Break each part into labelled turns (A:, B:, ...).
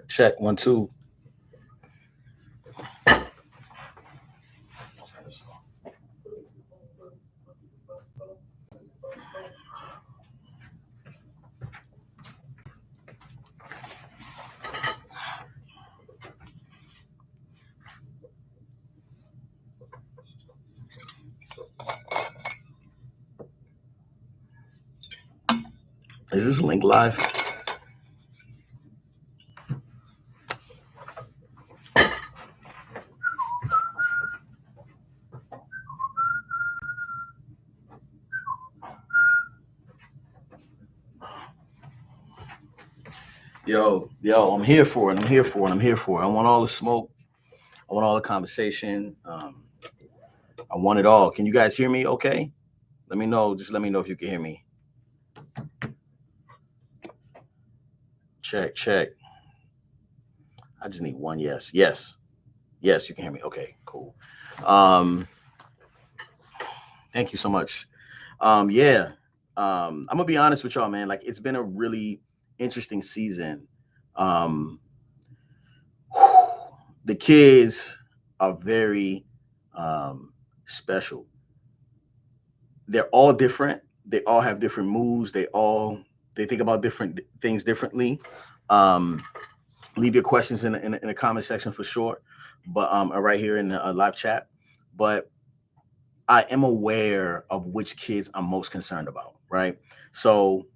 A: Check 1 2. Is this link live? Yo, I'm here for it. I'm here for it. I'm here for it. I want all the smoke. I want all the conversation. I want it all. Can you guys hear me? Okay. Let me know. Just let me know if you can hear me. Check, check. I just need one yes. Yes. Yes, you can hear me. Okay, cool. Um, thank you so much. Yeah. I'm gonna be honest with y'all, man. Like it's been a really interesting season. Um, the kids are very special. They're all different. They all have different moves. They think about different things differently. Um, leave your questions in the comment section for sure, but right here in the live chat. But I am aware of which kids I'm most concerned about. Right. So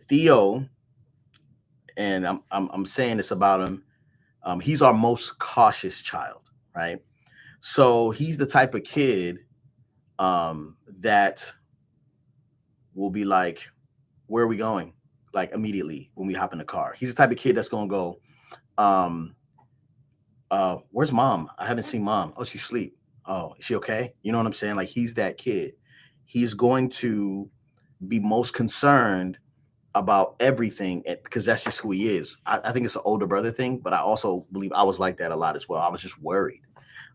A: Theo, and I'm saying this about him. He's our most cautious child. Right. So he's the type of kid that will be like, where are we going? Like immediately when we hop in the car. He's the type of kid that's gonna go, um, where's mom? I haven't seen mom. Oh, she's asleep. Oh, is she okay? You know what I'm saying? Like he's that kid. He's going to be most concerned about everything because that's just who he is. I think it's an older brother thing, but I also believe I was like that a lot as well. I was just worried.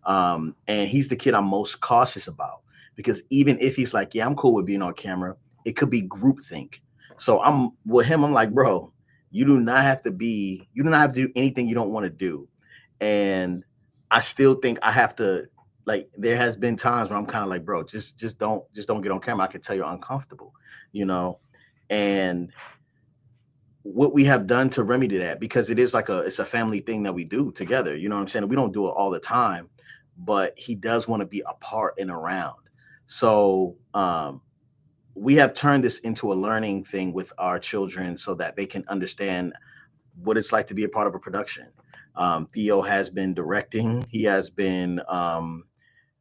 A: And he's the kid I'm most cautious about because even if he's like, yeah, I'm cool with being on camera, it could be groupthink. So I'm with him. I'm like, bro, you do not have to do anything you don't want to do. And I still think I have to, like, there has been times where I'm kind of like, bro, just don't get on camera. I can tell you're uncomfortable, you know? And what we have done to remedy that, because it's a family thing that we do together. You know what I'm saying? We don't do it all the time, but he does want to be a part and around. So we have turned this into a learning thing with our children so that they can understand what it's like to be a part of a production. Theo has been directing. He has been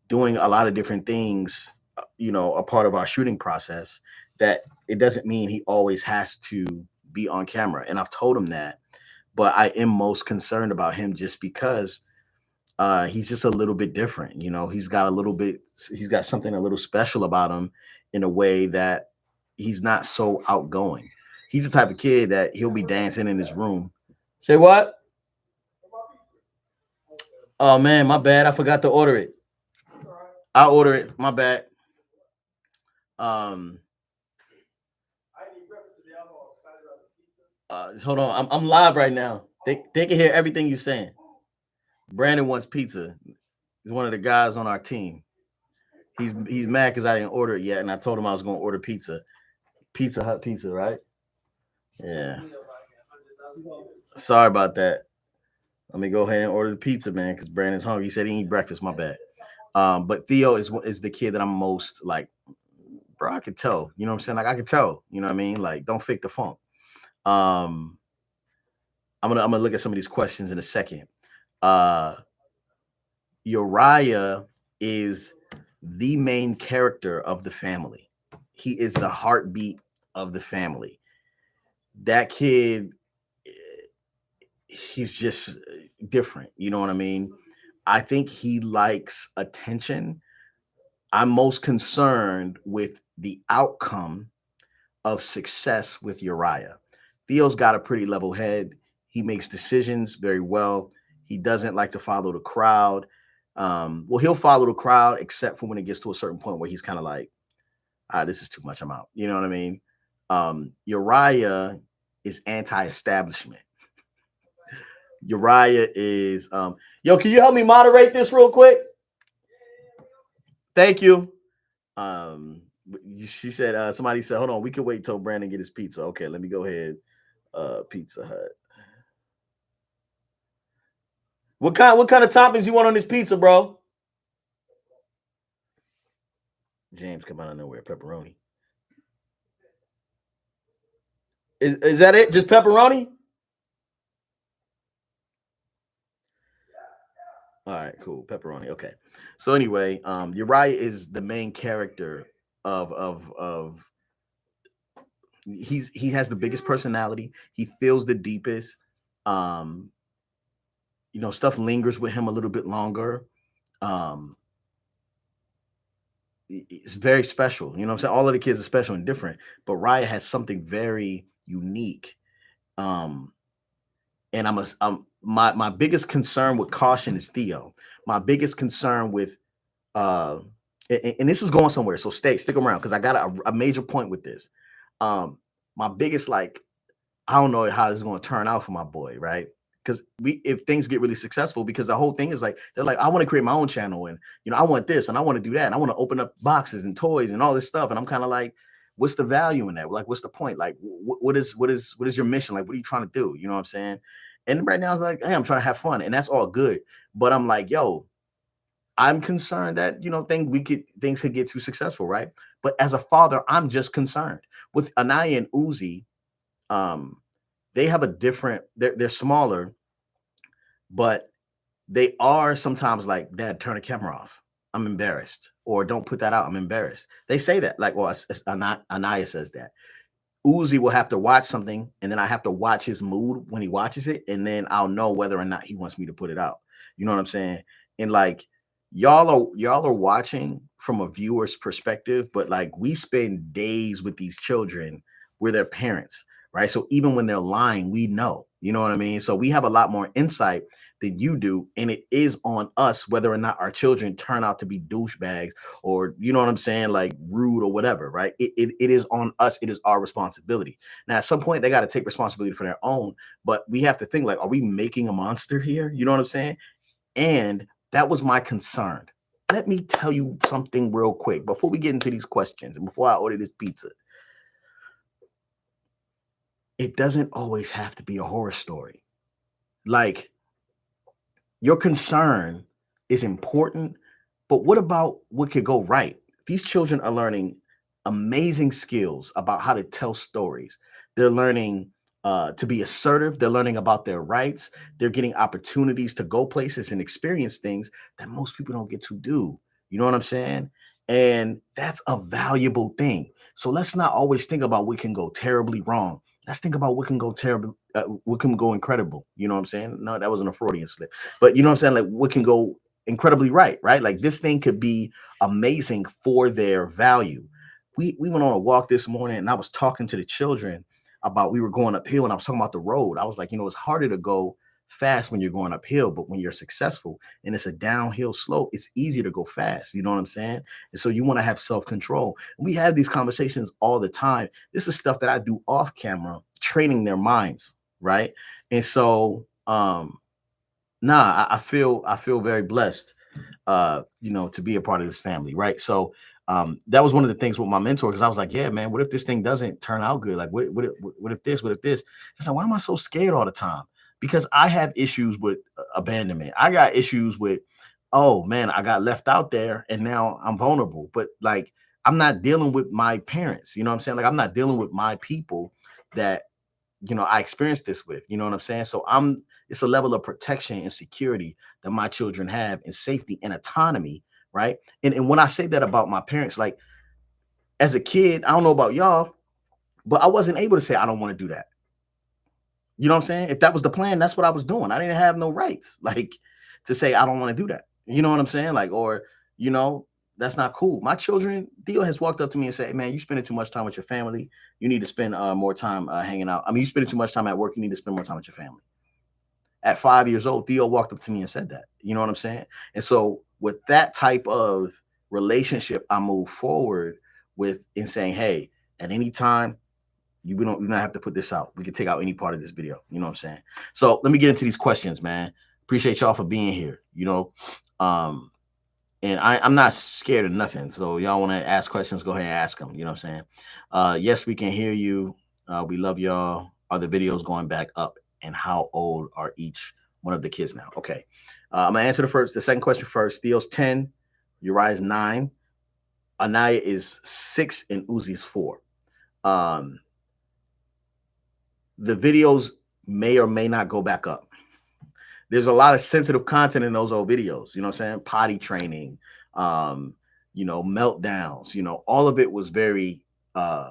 A: doing a lot of different things, a part of our shooting process. That it doesn't mean he always has to be on camera. And I've told him that, but I am most concerned about him just because he's just a little bit different. He's got something a little special about him in a way that he's not so outgoing. He's the type of kid that he'll be dancing in his room. Say what? Oh man, my bad. I forgot to order it. I'll order it. My bad. Um, hold on. I'm live right now. They can hear everything you're saying. Brandon wants pizza. He's one of the guys on our team. He's mad because I didn't order it yet, and I told him I was going to order pizza. Pizza Hut pizza, right? Yeah. Sorry about that. Let me go ahead and order the pizza, man, because Brandon's hungry. He said he eat breakfast. My bad. But Theo is the kid that I'm most like, bro. I could tell. You know what I'm saying? Like I could tell. You know what I mean? Like don't fake the funk. Um, I'm gonna look at some of these questions in a second. Uh, Uriah is the main character of the family. He is the heartbeat of the family. That kid, he's just different. You know what I mean? I think he likes attention. I'm most concerned with the outcome of success with Uriah. Theo's got a pretty level head. He makes decisions very well. He doesn't like to follow the crowd. Well, he'll follow the crowd except for when it gets to a certain point where he's kind of like, this is too much. I'm out. You know what I mean? Uriah is anti-establishment. Uriah is yo, can you help me moderate this real quick? Thank you. Um she said somebody said, hold on, we could wait till Brandon get his pizza. Okay, let me go ahead. Pizza Hut. What kind of toppings you want on this pizza, bro? James come out of nowhere. Pepperoni. Is that it? Just pepperoni? All right, cool. Pepperoni. Okay. So anyway, Uriah is the main character of he has the biggest personality. He feels the deepest. Um, stuff lingers with him a little bit longer. Um, it's very special. You know what I'm saying? All of the kids are special and different, but Raya has something very unique. Um, and I'm my biggest concern with caution is Theo. My biggest concern with uh and this is going somewhere, so stick around because I got a major point with this. My biggest, like, I don't know how this is going to turn out for my boy, right? Because if things get really successful, because the whole thing is like they're like, I want to create my own channel, and I want this, and I want to do that, and I want to open up boxes and toys and all this stuff, and I'm kind of like, what's the value in that? Like, what's the point? Like, what is your mission? Like, what are you trying to do? You know what I'm saying? And right now, it's like, hey, I'm trying to have fun, and that's all good. But I'm like, yo, I'm concerned that things could get too successful, right? But as a father, I'm just concerned with Anaya and Uzi. Um, they have a different. They're smaller, but they are sometimes like, Dad, turn the camera off. I'm embarrassed, or don't put that out. I'm embarrassed. They say that, like, well, Anaya says that. Uzi will have to watch something, and then I have to watch his mood when he watches it, and then I'll know whether or not he wants me to put it out. You know what I'm saying? And like, y'all are watching from a viewer's perspective, but like, we spend days with these children. We're their parents, right? So even when they're lying, we know. You know what I mean? So we have a lot more insight than you do, and it is on us whether or not our children turn out to be douchebags, or, you know what I'm saying, like rude or whatever, right? It is on us. It is our responsibility. Now, at some point, they got to take responsibility for their own, but we have to think, like, are we making a monster here? You know what I'm saying? And that was my concern. Let me tell you something real quick before we get into these questions and before I order this pizza. It doesn't always have to be a horror story. Like, your concern is important, but what about what could go right? These children are learning amazing skills about how to tell stories. They're learning to be assertive. They're learning about their rights. They're getting opportunities to go places and experience things that most people don't get to do. You know what I'm saying? And that's a valuable thing. So let's not always think about what can go terribly wrong. Let's think about what can go terrible, what can go incredible. You know what I'm saying? No, that wasn't a Freudian slip, but you know what I'm saying? Like, what can go incredibly right, right? Like, this thing could be amazing for their value. We went on a walk this morning, and I was talking to the children about, we were going uphill, and I was talking about the road. I was like, it's harder to go fast when you're going uphill, but when you're successful and it's a downhill slope, it's easier to go fast. You know what I'm saying? And so you want to have self-control. We have these conversations all the time. This is stuff that I do off camera, training their minds, right? And so I feel very blessed, to be a part of this family, right? So that was one of the things with my mentor, because I was like, yeah, man, what if this thing doesn't turn out good? Like, what if this? What if this? I said, why am I so scared all the time? Because I have issues with abandonment. I got issues with, oh man, I got left out there and now I'm vulnerable. But like, I'm not dealing with my parents. You know what I'm saying? Like, I'm not dealing with my people that I experienced this with. You know what I'm saying? So it's a level of protection and security that my children have, and safety and autonomy, right? And when I say that about my parents, like, as a kid, I don't know about y'all, but I wasn't able to say I don't want to do that. You know what I'm saying? If that was the plan, that's what I was doing. I didn't have no rights, like, to say I don't want to do that. You know what I'm saying? Like, or, you know, that's not cool. My children, Theo has walked up to me and said, hey, man, you spending too much time with your family. You need to spend more time hanging out. I mean, you spending too much time at work. You need to spend more time with your family. At 5 years old, Theo walked up to me and said that. You know what I'm saying? And so with that type of relationship, I move forward with, in saying, hey, at any time, We don't have to put this out. We can take out any part of this video. You know what I'm saying? So let me get into these questions, man. Appreciate y'all for being here. Um, and I'm not scared of nothing. So y'all want to ask questions, go ahead and ask them. You know what I'm saying? Yes, we can hear you. We love y'all. Are the videos going back up? And how old are each one of the kids now? Okay. I'm gonna answer the second question first. Theo's 10, Uriah's 9, Anaya is 6, and Uzi's 4. Um, the videos may or may not go back up. There's a lot of sensitive content in those old videos. You know what I'm saying? Potty training, meltdowns. All of it was very uh,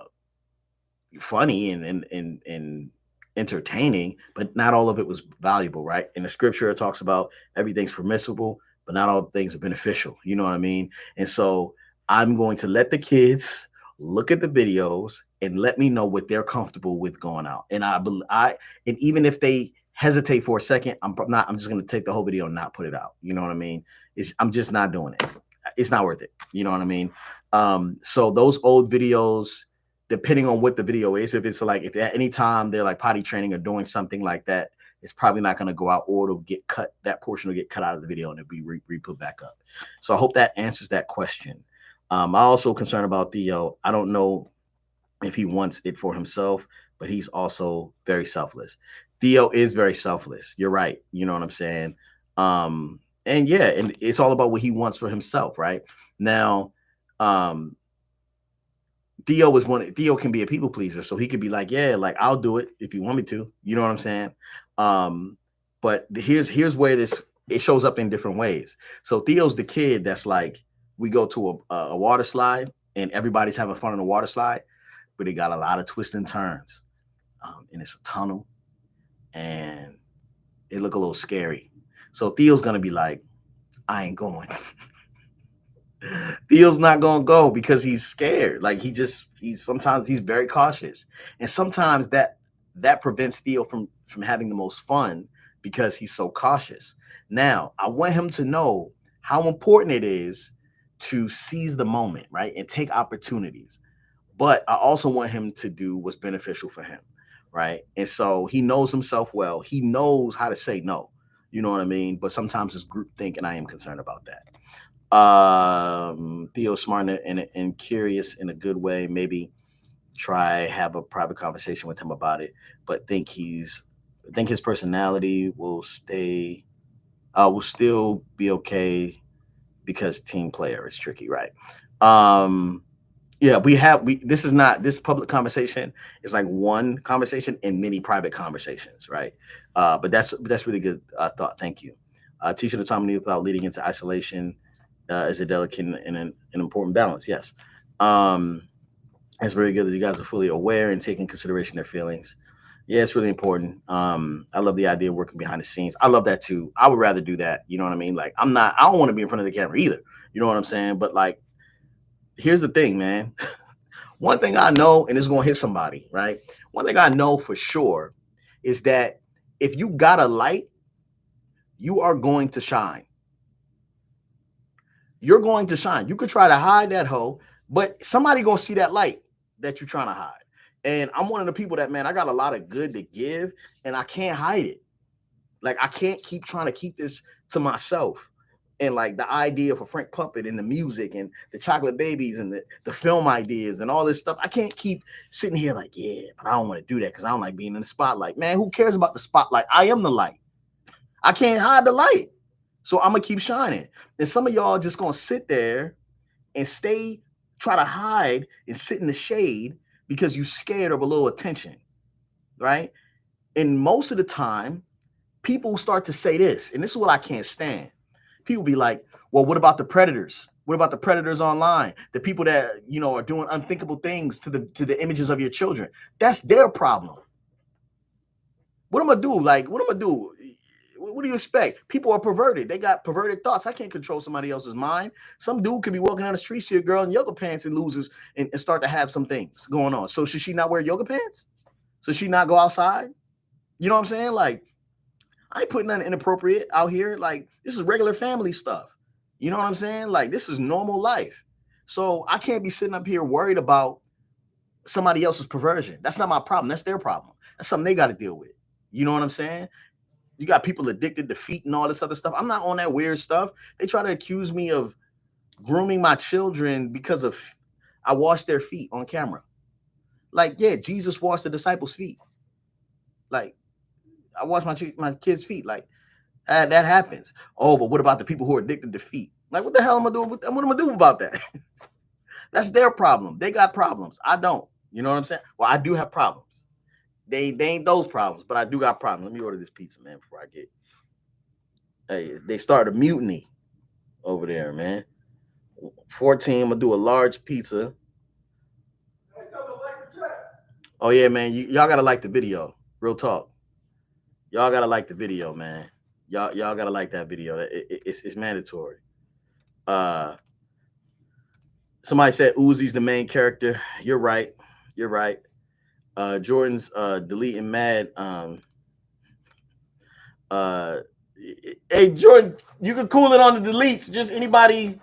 A: funny and entertaining, but not all of it was valuable, right? In the scripture, it talks about everything's permissible, but not all things are beneficial. You know what I mean? And so I'm going to let the kids look at the videos and let me know what they're comfortable with going out. And and even if they hesitate for a second, I'm just going to take the whole video and not put it out. You know what I mean? I'm just not doing it. It's not worth it. You know what I mean? So those old videos, depending on what the video is, if it's like, if at any time they're like potty training or doing something like that, it's probably not going to go out, or it'll get cut. That portion will get cut out of the video and it'll be re-put back up. So I hope that answers that question. I'm also concerned about Theo. I don't know if he wants it for himself, but he's also very selfless. Theo is very selfless. You're right. You know what I'm saying? And yeah, and it's all about what he wants for himself, right? Now, Theo can be a people pleaser, so he could be like, yeah, like I'll do it if you want me to. You know what I'm saying? But here's where it shows up in different ways. So Theo's the kid that's like, we go to a water slide and everybody's having fun on the water slide, but it got a lot of twists and turns, and it's a tunnel, and it look a little scary. So Theo's gonna be like, I ain't going. Theo's not gonna go because he's scared. Like sometimes he's very cautious, and sometimes that prevents Theo from having the most fun because he's so cautious. Now I want him to know how important it is to seize the moment, right, and take opportunities. But I also want him to do what's beneficial for him, right? And so he knows himself well. He knows how to say no. You know what I mean? But sometimes it's group think, and I am concerned about that. Theo's smart and curious in a good way. Maybe have a private conversation with him about it, but think his personality will still be okay because team player is tricky, right? Yeah, this is not, this public conversation is like one conversation in many private conversations, right? But that's really good thought. Thank you. Teaching autonomy without leading into isolation is a delicate and an important balance. Yes. It's very good that you guys are fully aware and taking consideration their feelings. Yeah, it's really important. I love the idea of working behind the scenes. I love that too. I would rather do that. You know what I mean? Like I don't want to be in front of the camera either. You know what I'm saying? But like, here's the thing, man. One thing I know, and it's going to hit somebody, right? One thing I know for sure is that if you got a light, you are going to shine. You're going to shine. You could try to hide that hoe, but somebody going to see that light that you're trying to hide. And I'm one of the people that, man, I got a lot of good to give and I can't hide it. Like I can't keep trying to keep this to myself. And like the idea for Frank Puppet and the music and the chocolate babies and the film ideas and all this stuff, I can't keep sitting here like, yeah, but I don't want to do that because I don't like being in the spotlight. Man, who cares about the spotlight? I am the light. I can't hide the light. So I'm going to keep shining. And some of y'all just going to sit there and try to hide and sit in the shade because you're scared of a little attention, right? And most of the time, people start to say this, and this is what I can't stand. People be like, well, what about the predators? What about the predators online? The people that, are doing unthinkable things to the images of your children. That's their problem. What am I do? Like, what am I do? What do you expect? People are perverted. They got perverted thoughts. I can't control somebody else's mind. Some dude could be walking down the street, see a girl in yoga pants and loses and start to have some things going on. So should she not wear yoga pants? Should she not go outside? You know what I'm saying? Like, I ain't putting nothing inappropriate out here. Like, this is regular family stuff. You know what I'm saying? Like, this is normal life. So I can't be sitting up here worried about somebody else's perversion. That's not my problem. That's their problem. That's something they got to deal with. You know what I'm saying? You got people addicted to feet and all this other stuff. I'm not on that weird stuff. They try to accuse me of grooming my children because of I washed their feet on camera. Like, yeah, Jesus washed the disciples' feet. Like, I washed my kids' feet. Like, that happens. Oh, but what about the people who are addicted to feet? Like, what the hell am I doing? What am I gonna do about that? That's their problem. They got problems. I don't. You know what I'm saying? Well, I do have problems. They ain't those problems, but I do got problems. Let me order this pizza, man, before I get. Hey, they started a mutiny over there, man. 14. I'm gonna do a large pizza. Oh yeah, man. Y'all gotta like the video. Real talk. Y'all gotta like the video, man. Y'all gotta like that video. It's mandatory. Uh, somebody said Uzi's the main character. You're right. You're right. Jordan's deleting mad. Uh, hey Jordan, you can cool it on the deletes. Just anybody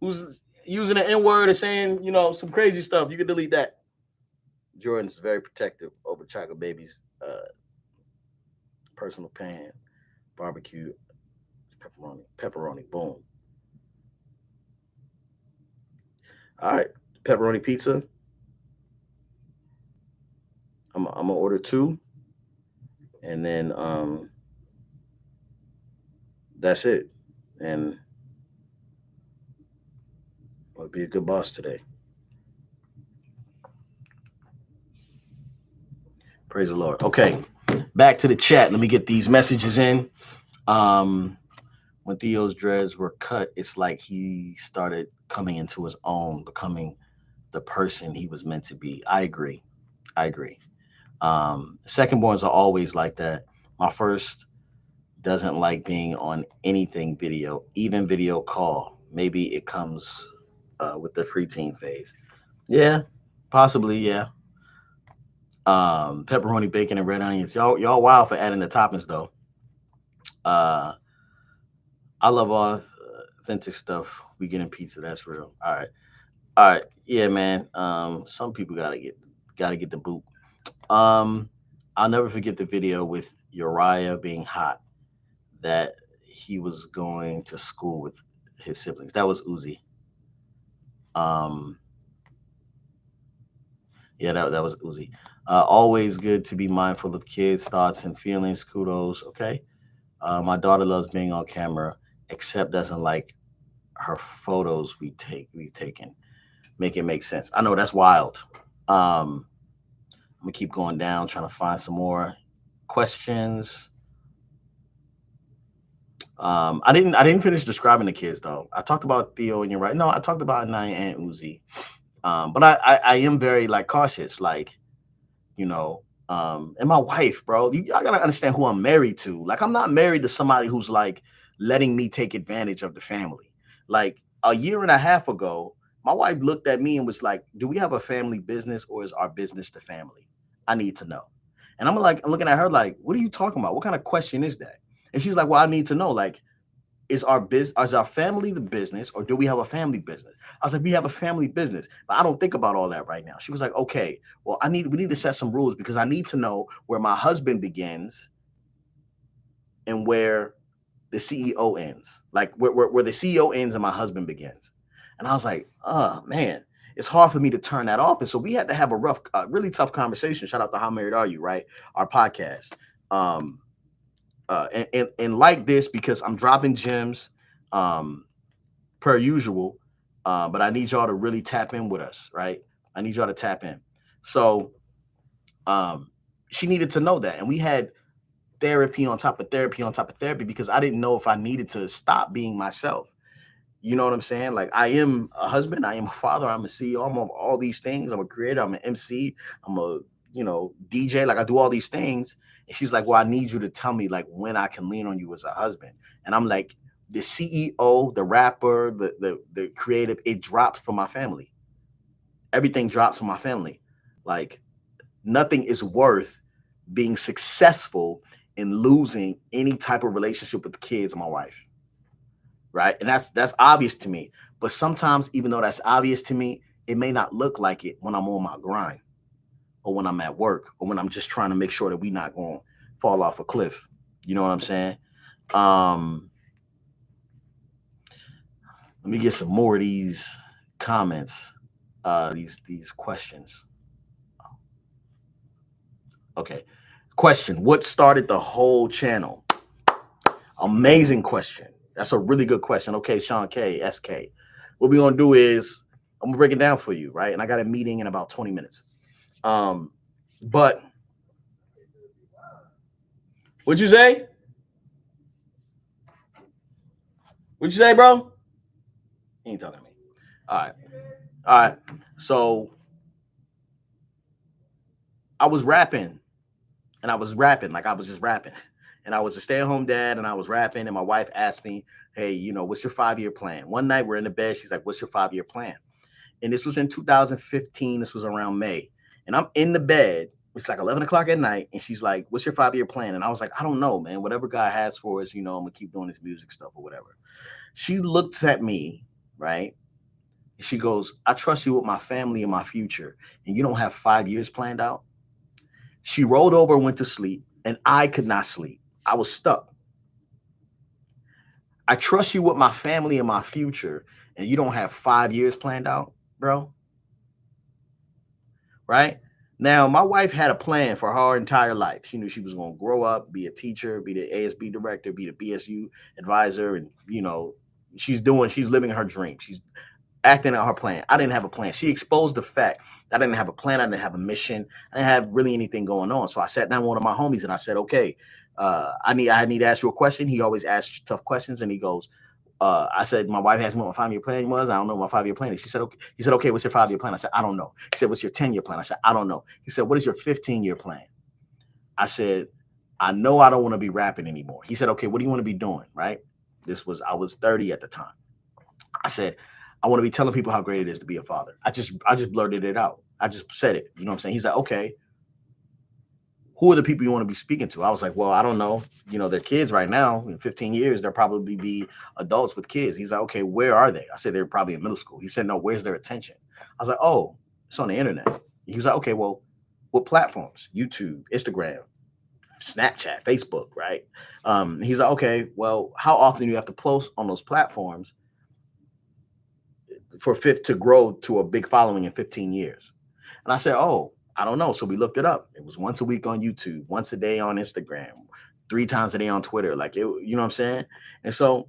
A: who's using the N word or saying some crazy stuff, you can delete that. Jordan's very protective over chocolate babies. Personal pan, barbecue, pepperoni, boom. All right, pepperoni pizza. I'm gonna order two, and then that's it. And I'll be a good boss today. Praise the Lord. Okay, back to the chat. Let me get these messages in. When Theo's dreads were cut, it's like he started coming into his own, becoming the person he was meant to be. I agree. I agree. Secondborns are always like that. My first doesn't like being on anything video, even video call. Maybe it comes with the preteen phase. Yeah, possibly. Yeah. Pepperoni, bacon, and red onions. Y'all wild for adding the toppings though. Uh, I love all authentic stuff we get in pizza. That's real. All right. Yeah, man. Some people gotta get the boot. Um, I'll never forget the video with Uriah being hot that he was going to school with his siblings. That was Uzi. Um, yeah, that was Uzi. Always good to be mindful of kids' thoughts and feelings. Kudos. Okay. My daughter loves being on camera, except doesn't like her photos we've taken. Make it make sense. I know that's wild. I'm gonna keep going down, trying to find some more questions. I didn't finish describing the kids though. I talked about Theo and you're right. No, I talked about Naya and Uzi. But I am very like cautious, like you know, and my wife, bro. I gotta understand who I'm married to. Like I'm not married to somebody who's like letting me take advantage of the family. Like a year and a half ago, my wife looked at me and was like, "Do we have a family business or is our business the family? I need to know." And I'm looking at her like, "What are you talking about? What kind of question is that?" And she's like, "Well, I need to know. Like, is our family the business or do we have a family business?" I was like, "We have a family business, but I don't think about all that right now." She was like, "Okay, well, we need to set some rules because I need to know where my husband begins and where the CEO ends. Like where the CEO ends and my husband begins." And I was like, "Oh man, it's hard for me to turn that off." And so we had to have a really tough conversation. Shout out to How Married Are You, right? Our podcast. Um, and like this because I'm dropping gems um, per usual, but I need y'all to really tap in with us, right? I need y'all to tap in. So um, she needed to know that, and we had therapy on top of therapy on top of therapy because I didn't know if I needed to stop being myself. You know what I'm saying? Like I am a husband, I am a father, I'm a CEO, I'm all these things. I'm a creator, I'm an MC, I'm a DJ. Like I do all these things. And she's like, "Well, I need you to tell me like when I can lean on you as a husband." And I'm like, the CEO, the rapper, the creative, it drops from my family. Everything drops from my family. Like nothing is worth being successful in losing any type of relationship with the kids or my wife. Right. And that's obvious to me. But sometimes, even though that's obvious to me, it may not look like it when I'm on my grind. or when I'm at work, or when I'm just trying to make sure that we not going to fall off a cliff. You know what I'm saying? Um, Let me get some more of these comments, these questions. Okay. Question: what started the whole channel? Amazing question. That's a really good question. Okay, Sean K, SK. What we're gonna do is I'm gonna break it down for you, right? And I got a meeting in about 20 minutes. But what'd you say? What'd you say, bro? He ain't talking to me. All right. All right. So I was rapping, and I was rapping like I was just rapping. And I was a stay-at-home dad, and I was rapping, and my wife asked me, hey, what's your 5-year plan? One night we're in the bed. She's like, what's your 5-year plan? And this was in 2015. This was around May. And I'm in the bed. It's like 11 o'clock at night. And she's like, what's your 5-year plan? And I was like, I don't know, man. Whatever God has for us, I'm going to keep doing this music stuff or whatever. She looks at me, right? And she goes, I trust you with my family and my future. And you don't have 5 years planned out? She rolled over and went to sleep. And I could not sleep. I was stuck. I trust you with my family and my future. And you don't have 5 years planned out, bro? Right? Now, my wife had a plan for her entire life. She knew she was going to grow up, be a teacher, be the ASB director, be the BSU advisor. And, she's living her dream. She's acting out her plan. I didn't have a plan. She exposed the fact that I didn't have a plan. I didn't have a mission. I didn't have really anything going on. So I sat down with one of my homies and I said, okay, I need to ask you a question. He always asks tough questions. And he goes, I said, my wife asked me what my 5-year plan was. I don't know what my 5-year plan is. She said, okay. He said, okay, what's your 5-year plan? I said, I don't know. He said, what's your 10-year plan? I said, I don't know. He said, what is your 15-year plan? I said, I know I don't want to be rapping anymore. He said, okay, what do you want to be doing? Right? I was 30 at the time. I said, I want to be telling people how great it is to be a father. I just blurted it out. I just said it. You know what I'm saying? He's like, okay, who are the people you want to be speaking to? I was like, well, I don't know. They're kids right now. In 15 years, they'll probably be adults with kids. He's like, okay, where are they? I said, they're probably in middle school. He said, no, where's their attention? I was like, oh, it's on the internet. He was like, okay, well, what platforms? YouTube, Instagram, Snapchat, Facebook, right? He's like, okay, well, how often do you have to post on those platforms to grow to a big following in 15 years? And I said, oh, I don't know. So we looked it up. It was once a week on YouTube, once a day on Instagram, 3 times a day on Twitter. Like, you know what I'm saying? And so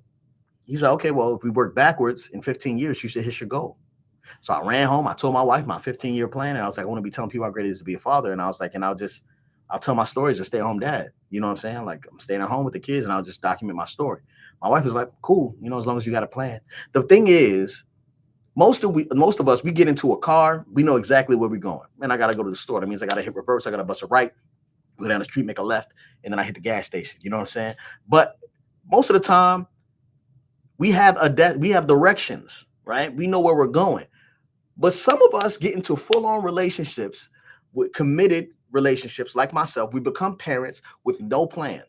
A: he's like, okay, well, if we work backwards in 15 years, you should hit your goal. So I ran home. I told my wife my 15-year plan. And I was like, I want to be telling people how great it is to be a father. And I was like, and I'll tell my stories as a stay-at-home dad. You know what I'm saying? Like, I'm staying at home with the kids and I'll just document my story. My wife is like, cool, as long as you got a plan. The thing is, most of us, we get into a car, we know exactly where we're going. Man, I got to go to the store. That means I got to hit reverse. I got to bust a right, go down the street, make a left, and then I hit the gas station. You know what I'm saying? But most of the time, we have directions, right? We know where we're going. But some of us get into full-on relationships, with committed relationships like myself. We become parents with no plan.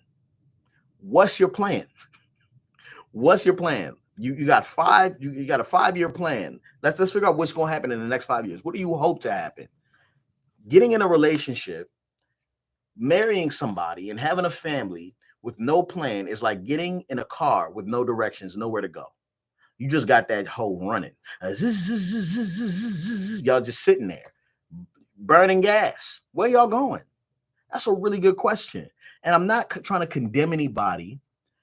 A: What's your plan? What's your plan? You got you got a 5-year plan. Let's figure out what's going to happen in the next 5 years. What do you hope to happen? Getting in a relationship, marrying somebody, and having a family with no plan is like getting in a car with no directions, nowhere to go. You just got that whole running. Y'all just sitting there, burning gas. Where y'all going? That's a really good question. And I'm not trying to condemn anybody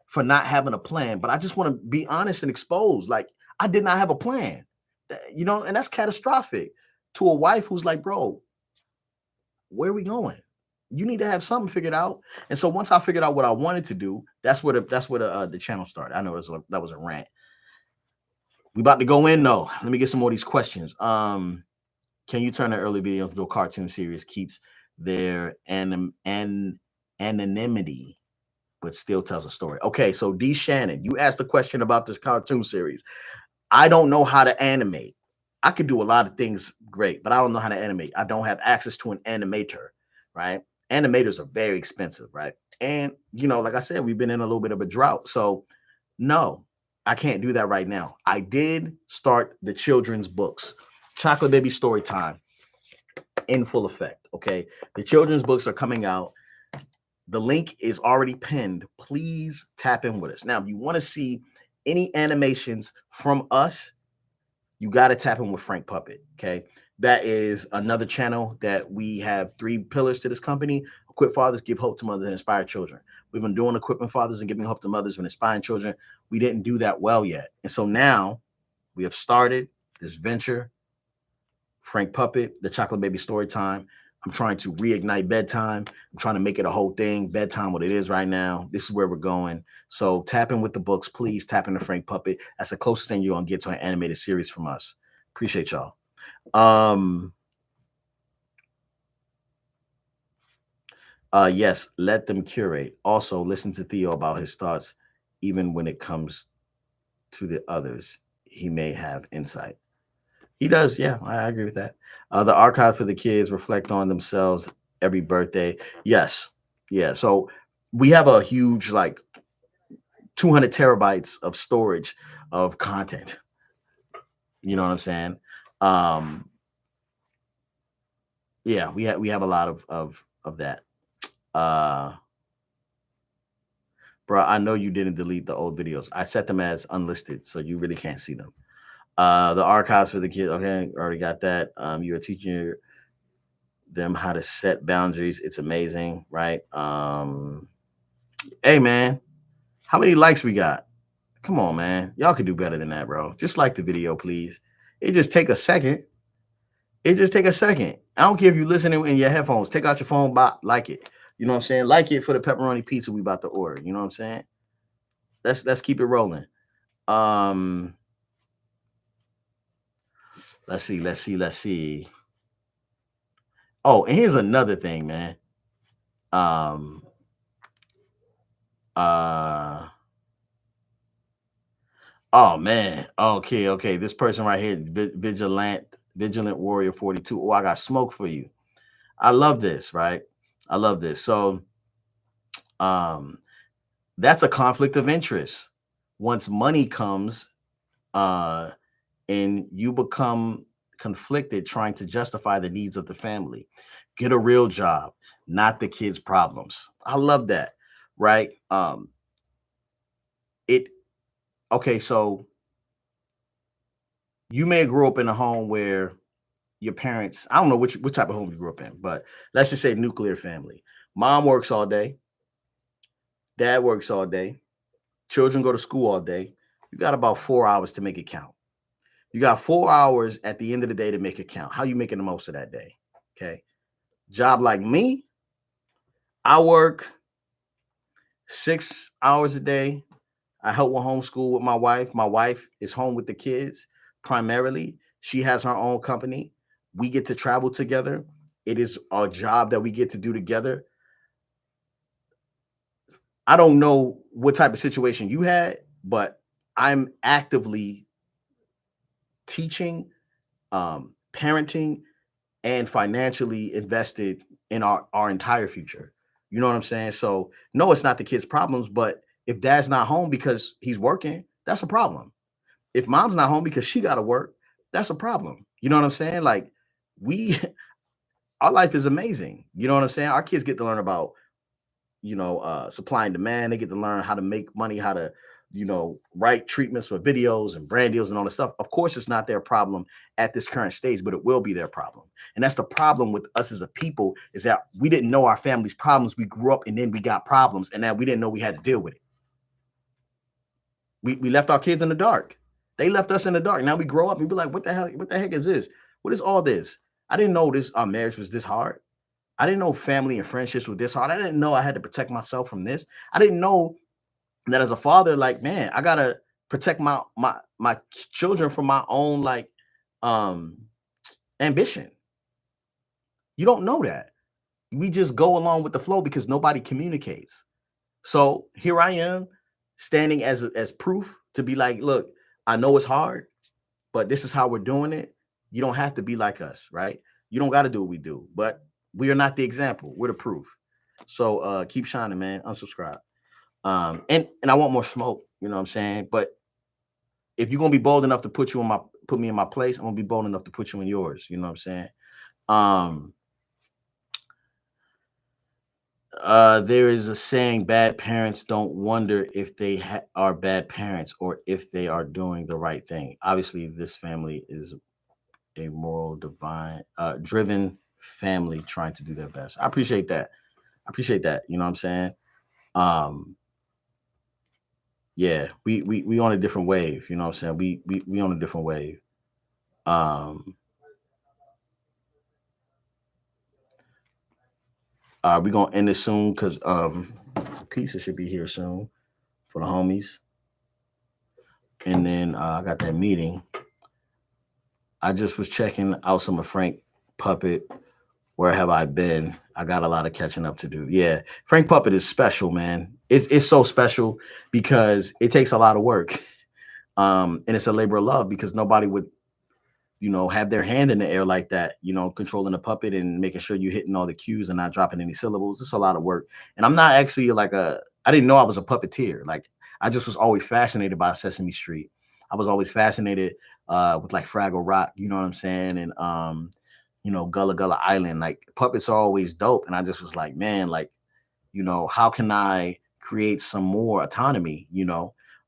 A: for not having a plan, but I just want to be honest and expose. Like, I did not have a plan, and that's catastrophic to a wife who's like, bro, where are we going? You need to have something figured out. And so once I figured out what I wanted to do, that's where the channel started. I know that was a rant. We about to go in though. Let me get some more of these questions. Can you turn the early videos into a cartoon series? Keeps their anonymity, but still tells a story. Okay, so D. Shannon, you asked a question about this cartoon series. I don't know how to animate. I could do a lot of things great, but I don't know how to animate. I don't have access to an animator, right? Animators are very expensive, right? And, like I said, we've been in a little bit of a drought. So, no, I can't do that right now. I did start the children's books. Chocolate Baby Story Time in full effect. Okay, the children's books are coming out. The link is already pinned. Please tap in with us. Now, if you want to see any animations from us, you got to tap in with Frank Puppet. Okay, that is another channel that we have three pillars to this company: equip fathers, give hope to mothers, and inspire children. We've been doing equipping fathers and giving hope to mothers and inspiring children. We didn't do that well yet, and so now we have started this venture, Frank Puppet, the Chocolate Baby Story Time. I'm trying to reignite bedtime. I'm trying to make it a whole thing. Bedtime, what it is right now. This is where we're going. So tap in with the books, please. Tap in to Frank Puppet. That's the closest thing you're gonna get to an animated series from us. Appreciate y'all. Um, yes, let them curate. Also, listen to Theo about his thoughts, even when it comes to the others. He may have insight. He does, yeah, I agree with that. The archive for the kids reflect on themselves every birthday. Yes, yeah. So we have a huge, like, 200 terabytes of storage of content. You know what I'm saying? Um, yeah, we have a lot of that. Uh, bro, I know you didn't delete the old videos. I set them as unlisted, so you really can't see them. The archives for the kids. Okay, already got that. You are teaching them how to set boundaries. It's amazing, right? Hey man, how many likes we got? Come on, man. Y'all could do better than that, bro. Just like the video, please. It just take a second. It just take a second. I don't care if you listening in your headphones. Take out your phone, like it. You know what I'm saying? Like it for the pepperoni pizza we about to order. You know what I'm saying? Let's keep it rolling. Um, let's see. Oh, and here's another thing, man. Um, uh, oh man. Okay. This person right here, Vigilant Warrior 42. Oh, I got smoke for you. I love this, right? I love this. So, um, that's a conflict of interest. Once money comes, uh, and you become conflicted trying to justify the needs of the family. Get a real job, not the kids' problems. I love that, right? It okay, so you may grow up in a home where your parents, I don't know which type of home you grew up in, but let's just say nuclear family. Mom works all day, dad works all day, children go to school all day. You got about 4 hours to make it count. You got 4 hours at the end of the day to make it count. How you making the most of that day? Okay. Job like me, I work 6 hours a day. I help with homeschool with my wife. My wife is home with the kids primarily. She has her own company. We get to travel together. It is a job that we get to do together. I don't know what type of situation you had, but I'm actively teaching, parenting, and financially invested in our entire future. You know what I'm saying? So no, it's not the kids' problems, but if dad's not home because he's working, that's a problem. If mom's not home because she got to work, that's a problem. You know what I'm saying? Like we our life is amazing. You know what I'm saying? Our kids get to learn about, supply and demand. They get to learn how to make money, how to, write treatments for videos and brand deals and all this stuff. Of course, it's not their problem at this current stage, but it will be their problem. And that's the problem with us as a people, is that we didn't know our family's problems. We grew up and then we got problems, and now we didn't know we had to deal with it. We left our kids in the dark. They left us in the dark. Now we grow up and be like, what the hell? What the heck is this? What is all this? I didn't know this. Our marriage was this hard. I didn't know family and friendships were this hard. I didn't know I had to protect myself from this. I didn't know that as a father, like, man, I gotta protect my children from my own, like, um ambition. You don't know that. We just go along with the flow because nobody communicates. So here I am, standing as proof to be like, look, I know it's hard, but this is how we're doing it. You don't have to be like us, right? You don't got to do what we do, but we are not the example. We're the proof. So keep shining, man. Unsubscribe. And I want more smoke, you know what I'm saying? But if you're gonna be bold enough to put me in my place, I'm gonna be bold enough to put you in yours. You know what I'm saying? Um, there is a saying: bad parents don't wonder if they are bad parents or if they are doing the right thing. Obviously, this family is a moral, divine, driven family trying to do their best. I appreciate that. I appreciate that. You know what I'm saying? Um, yeah, we on a different wave. You know what I'm saying? We on a different wave. Um, we gonna end it soon because pizza should be here soon for the homies. And then I got that meeting. I just was checking out some of Frank Puppet. Where have I been? I got a lot of catching up to do. Yeah, Frank Puppet is special, man. It's so special because it takes a lot of work. And it's a labor of love because nobody would, have their hand in the air like that, controlling the puppet and making sure you're hitting all the cues and not dropping any syllables. It's a lot of work. And I'm not actually I didn't know I was a puppeteer. Like, I just was always fascinated by Sesame Street. I was always fascinated with like Fraggle Rock, you know what I'm saying? And, Gullah Gullah Island. Like, puppets are always dope. And I just was like, man, like, how can I create some more autonomy?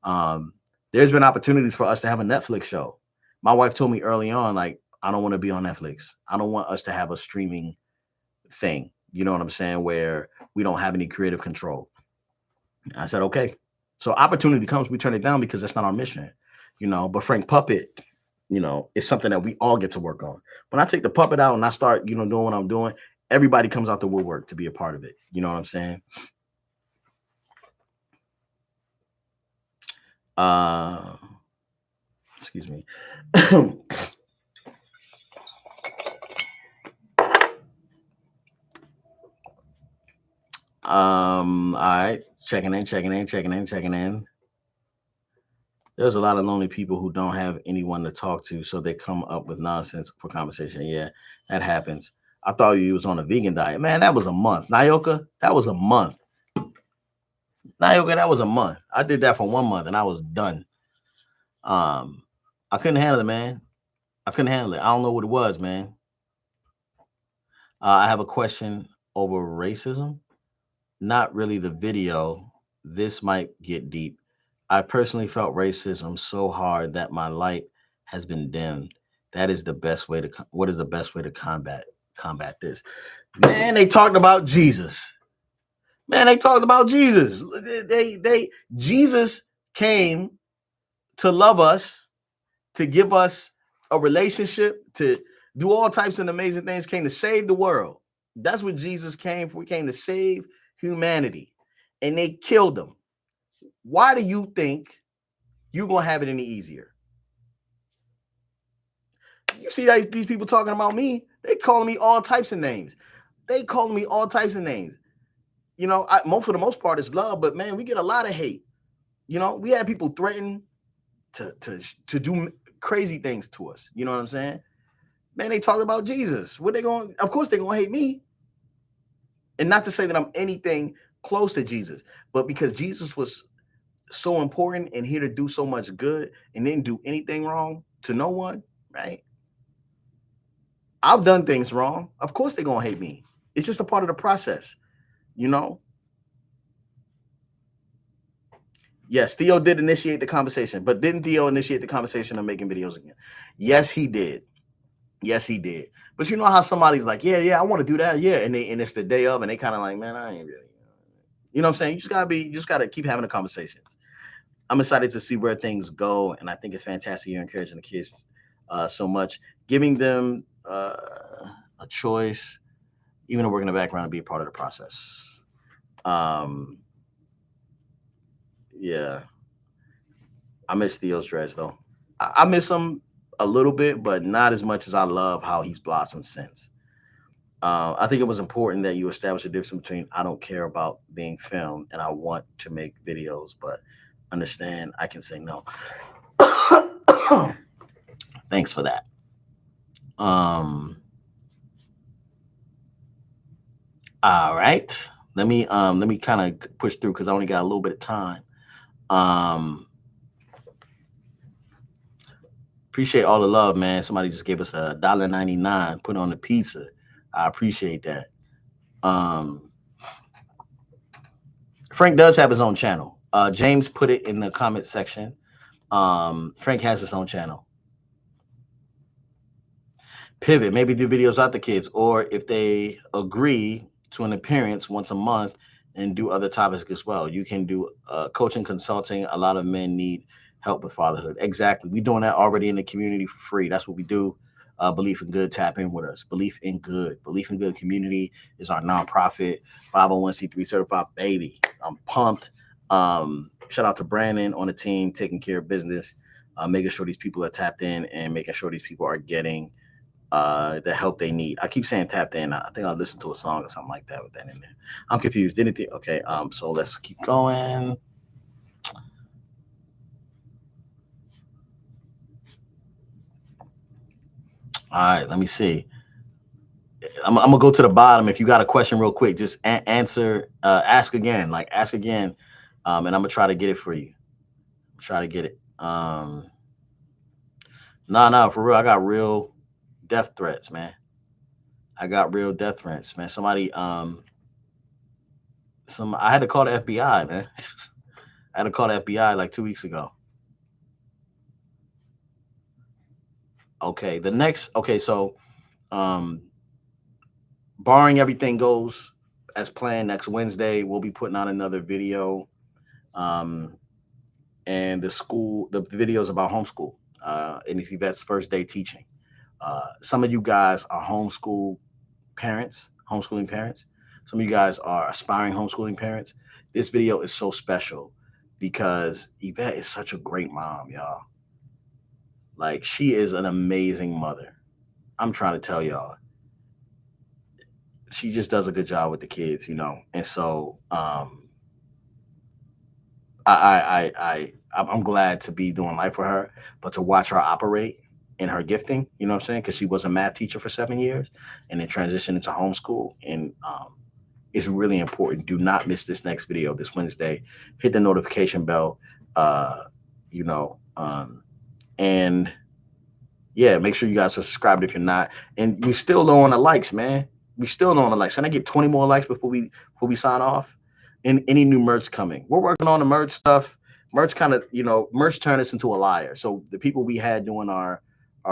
A: Um, there's been opportunities for us to have a Netflix show. My wife told me early on, like, I don't want to be on Netflix. I don't want us to have a streaming thing. You know what I'm saying? Where we don't have any creative control. I said, okay. So opportunity comes, we turn it down because that's not our mission. But Frank Puppet, is something that we all get to work on. When I take the puppet out and I start, doing what I'm doing, everybody comes out the woodwork to be a part of it. You know what I'm saying? Uh, excuse me. All right. Checking in, checking in, checking in, checking in. There's a lot of lonely people who don't have anyone to talk to, so they come up with nonsense for conversation. Yeah, that happens. I thought you was on a vegan diet. Man, that was a month. Nyoka, that was a month. Nyoka, that was a month. I did that for 1 month and I was done. Um, I couldn't handle it, man. I couldn't handle it. I don't know what it was, man. I have a question over racism. Not really the video. This might get deep. I personally felt racism so hard that my light has been dimmed. That is the best way to. What is the best way to combat this? Man, they talked about Jesus. Man, they talked about Jesus. Jesus came to love us, to give us a relationship, to do all types of amazing things. Came to save the world. That's what Jesus came for. He came to save humanity, and they killed him. Why do you think you're gonna have it any easier? You see that these people talking about me, they calling me all types of names. They calling me all types of names. For the most part, it's love, but man, we get a lot of hate. We have people threaten to do crazy things to us. You know what I'm saying? Man, they talk about Jesus. What they going? Of course, they're gonna hate me. And not to say that I'm anything close to Jesus, but because Jesus was so important and here to do so much good and didn't do anything wrong to no one, right? I've done things wrong. Of course they're gonna hate me. It's just a part of the process, you know. Yes, Theo did initiate the conversation, but didn't Theo initiate the conversation of making videos again? Yes, he did. Yes, he did. But you know how somebody's like, yeah, I want to do that, yeah, and it's the day of, and they kind of like, man, I ain't really, you know what I'm saying? You just gotta keep having the conversations. I'm excited to see where things go, and I think it's fantastic you're encouraging the kids so much, giving them a choice, even to work in the background and be a part of the process. Um, yeah, I miss Theo's dreads though. I miss him a little bit, but not as much as I love how he's blossomed since. I think it was important that you establish a difference between I don't care about being filmed and I want to make videos, but understand I can say no. Thanks for that. All right. Let me kind of push through because I only got a little bit of time. Um Appreciate all the love, man. Somebody just gave us $1.99, put on the pizza. I appreciate that. Um, Frank does have his own channel. James put it in the comment section. Frank has his own channel. Pivot, maybe do videos out the kids, or if they agree to an appearance once a month and do other topics as well. You can do coaching, consulting. A lot of men need help with fatherhood. Exactly. We're doing that already in the community for free. That's what we do. Belief in Good, tap in with us. Belief in Good. Belief in Good community is our nonprofit 501c3 certified baby. I'm pumped. Shout out to Brandon on the team taking care of business, making sure these people are tapped in and making sure these people are getting the help they need. I keep saying tapped in. I think I listened to a song or something like that with that in there. I'm confused. Anything? Okay. So let's keep going. All right. Let me see. I'm gonna go to the bottom. If you got a question, real quick, just answer. Ask again. Like ask again, and I'm gonna try to get it for you. Try to get it. Nah, for real. I got real death threats, man. I got real death threats, man. Somebody, I had to call the FBI, man. I had to call the FBI like 2 weeks ago. Okay, the next. Okay, so, um, barring everything goes as planned, next Wednesday we'll be putting out another video. Um, and the videos about homeschool. And it's Yvette's first day teaching. Some of you guys are homeschooling parents. Some of you guys are aspiring homeschooling parents. This video is so special because Yvette is such a great mom, y'all. Like, she is an amazing mother. I'm trying to tell y'all, she just does a good job with the kids, you know. And so, I'm glad to be doing life with her, but to watch her operate in her gifting, you know what I'm saying? Because she was a math teacher for 7 years and then transitioned into homeschool. And it's really important. Do not miss this next video this Wednesday. Hit the notification bell, uh, you know, and yeah, make sure you guys are subscribed if you're not. And we still low on the likes, man. We still low on the likes. Can I get 20 more likes before we sign off? And any new merch coming? We're working on the merch stuff. Merch kind of, merch turned us into a liar. So the people we had doing our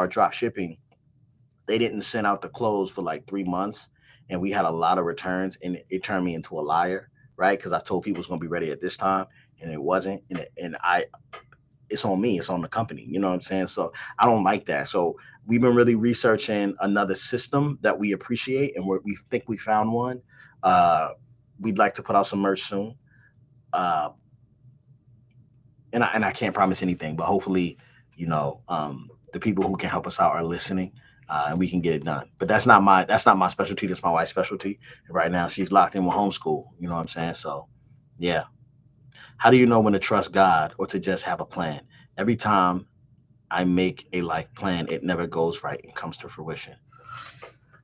A: drop shipping, they didn't send out the clothes for like 3 months, and we had a lot of returns, and it turned me into a liar, right? Because I told people it's gonna be ready at this time, and it wasn't, and it's on me, it's on the company, you know what I'm saying? So I don't like that. So we've been really researching another system that we appreciate, and we think we found one. We'd like to put out some merch soon. Uh, and I can't promise anything, but hopefully, the people who can help us out are listening, and we can get it done. But that's not my specialty. That's my wife's specialty. And right now, she's locked in with homeschool. You know what I'm saying? So, yeah. How do you know when to trust God or to just have a plan? Every time I make a life plan, it never goes right and comes to fruition.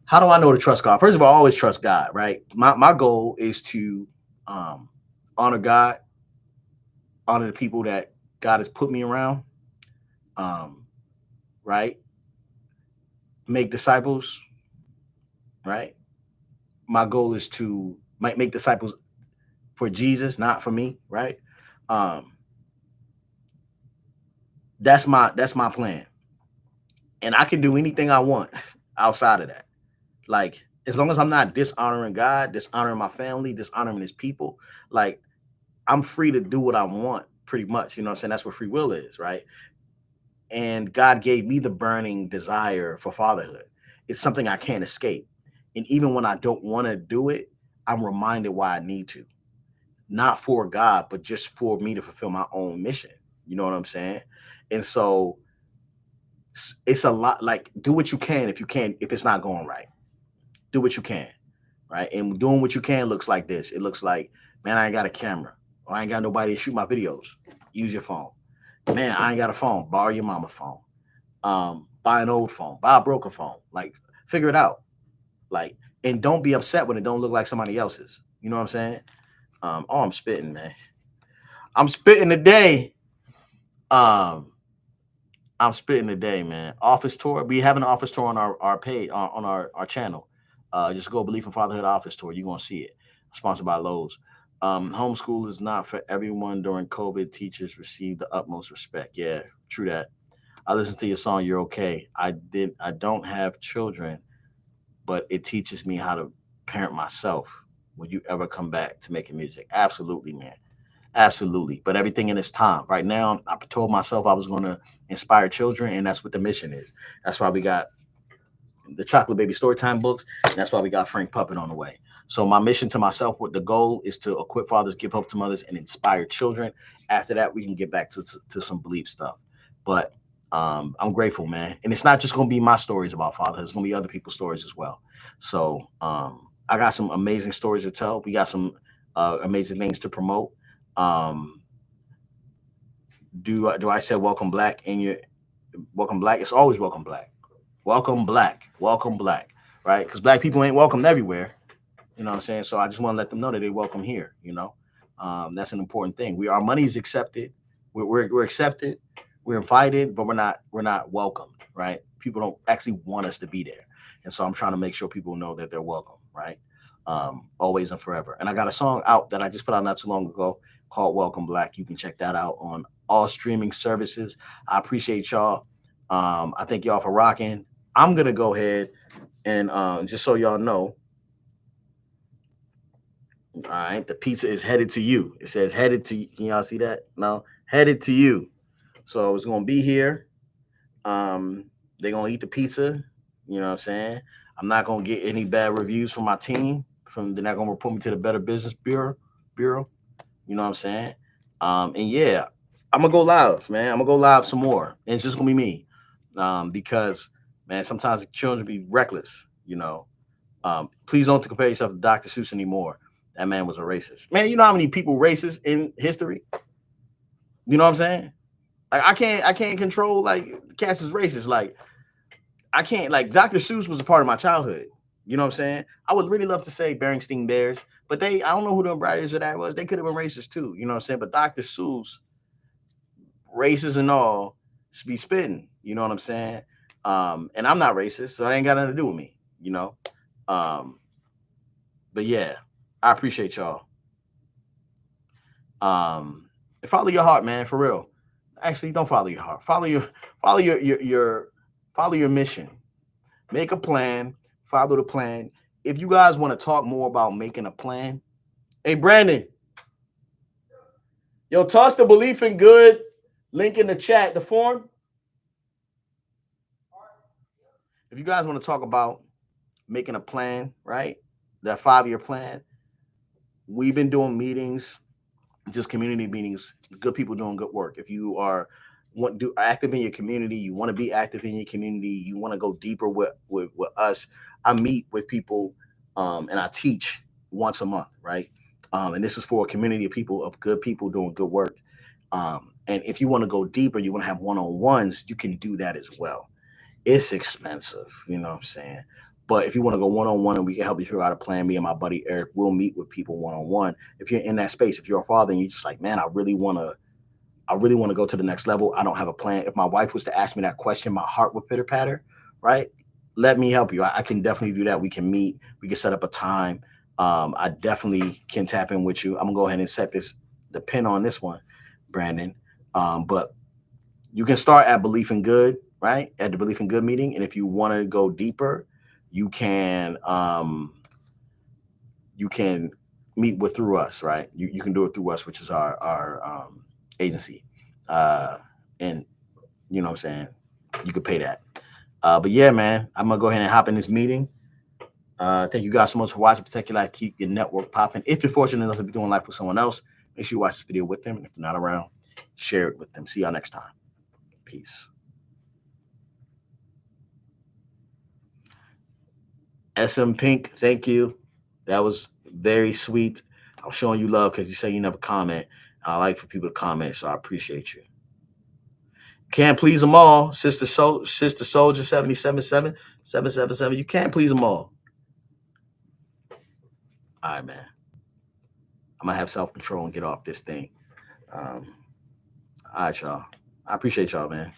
A: How do I know to trust God? First of all, I always trust God, right? My goal is to honor God, honor the people that God has put me around, right? Make disciples, right? My goal is to make disciples for Jesus, not for me, right? Um, that's my plan, and I can do anything I want outside of that. Like, as long as I'm not dishonoring God, dishonoring my family, dishonoring His people, like, I'm free to do what I want, pretty much. You know what I'm saying? That's what free will is, right? And God gave me the burning desire for fatherhood. It's something I can't escape. And even when I don't want to do it, I'm reminded why I need to. Not for God, but just for me to fulfill my own mission. You know what I'm saying? And so it's a lot. Like, do what you can if it's not going right. Do what you can, right? And doing what you can looks like this. It looks like, man, I ain't got a camera, or I ain't got nobody to shoot my videos. Use your phone. Man, I ain't got a phone. Borrow your mama's phone. Buy an old phone. Buy a broken phone. Like, figure it out. Like, and don't be upset when it don't look like somebody else's. You know what I'm saying? I'm spitting, man. I'm spitting today. Um, I'm spitting today, man. Office tour. We have an office tour on our page on our channel. Just go Belief in Fatherhood office tour. You're gonna see it. Sponsored by Lowe's. Homeschool is not for everyone. During COVID, teachers received the utmost respect. Yeah, true that. I listened to your song. You're okay. I don't have children, but it teaches me how to parent myself. Would you ever come back to making music? Absolutely, man. Absolutely. But everything in its time. Right now, I told myself I was going to inspire children, and that's what the mission is. That's why we got the Chocolate Baby Storytime books. And that's why we got Frank Puppet on the way. So my mission to myself, what the goal is to equip fathers, give hope to mothers, and inspire children. After that, we can get back to some belief stuff. But I'm grateful, man. And it's not just going to be my stories about fatherhood. It's going to be other people's stories as well. So I got some amazing stories to tell. We got some amazing things to promote. Um, do I say welcome black in your welcome black? It's always welcome black. Welcome black. Welcome black. Right? Because black people ain't welcomed everywhere. You know what I'm saying? So I just want to let them know that they're welcome here. That's an important thing. Our money is accepted. We're accepted. We're invited, but we're not welcomed. Right? People don't actually want us to be there, and so I'm trying to make sure people know that they're welcome. Right? Always and forever. And I got a song out that I just put out not too long ago called "Welcome Black." You can check that out on all streaming services. I appreciate y'all. I thank y'all for rocking. I'm gonna go ahead and just so y'all know, all right, the pizza is headed to you. It says headed to. Can y'all see that? No, headed to you. So it's gonna be here. Um, they're gonna eat the pizza. You know what I'm saying? I'm not gonna get any bad reviews from my team. They're not gonna report me to the Better Business Bureau. You know what I'm saying? And yeah, I'm gonna go live, man. I'm gonna go live some more. And it's just gonna be me. Because man, sometimes the children be reckless, you know. Please don't compare yourself to Dr. Seuss anymore. That man was a racist. Man, you know how many people racist in history? You know what I'm saying? Like I can't control like cats is racist. Like I can't like Dr. Seuss was a part of my childhood. You know what I'm saying? I would really love to say Berenstain Bears, but I don't know who the writers of that was. They could have been racist too. You know what I'm saying? But Dr. Seuss, racist and all, should be spitting. You know what I'm saying? And I'm not racist, so it ain't got nothing to do with me. You know. Um, but yeah, I appreciate y'all. And follow your heart, man, for real. Actually, don't follow your heart. Follow your follow your mission. Make a plan. Follow the plan. If you guys want to talk more about making a plan, hey Brandon, yo, toss the belief in good link in the chat, the form. If you guys want to talk about making a plan, right? That 5-year plan. We've been doing meetings, just community meetings, good people doing good work. If you are want do active in your community, you want to be active in your community, you want to go deeper with us. I meet with people and I teach once a month, right? And this is for a community of people of good people doing good work. And if you want to go deeper, you want to have one-on-ones, you can do that as well. It's expensive, you know what I'm saying? But if you want to go one on one and we can help you figure out a plan, me and my buddy Eric will meet with people one on one. If you're in that space, if you're a father and you're just like, man, I really want to go to the next level. I don't have a plan. If my wife was to ask me that question, my heart would pitter patter, right? Let me help you. I can definitely do that. We can meet. We can set up a time. I definitely can tap in with you. I'm gonna go ahead and set the pin on this one, Brandon. But you can start at Belief in Good, right? At the Belief in Good meeting. And if you want to go deeper, you can you can meet with through us, right? You can do it through us, which is our agency. Uh and you know what I'm saying? You could pay that. But yeah, man, I'm gonna go ahead and hop in this meeting. Thank you guys so much for watching. Protect your life, keep your network popping. If you're fortunate enough to be doing life with someone else, make sure you watch this video with them. And if they're not around, share it with them. See y'all next time. Peace. SM Pink, thank you. That was very sweet. I'm showing you love because you say you never comment. I like for people to comment, so I appreciate you. Can't please them all, Sister Soldier 777. You can't please them all. All right, man. I'm gonna have self control and get off this thing. All right, y'all. I appreciate y'all, man.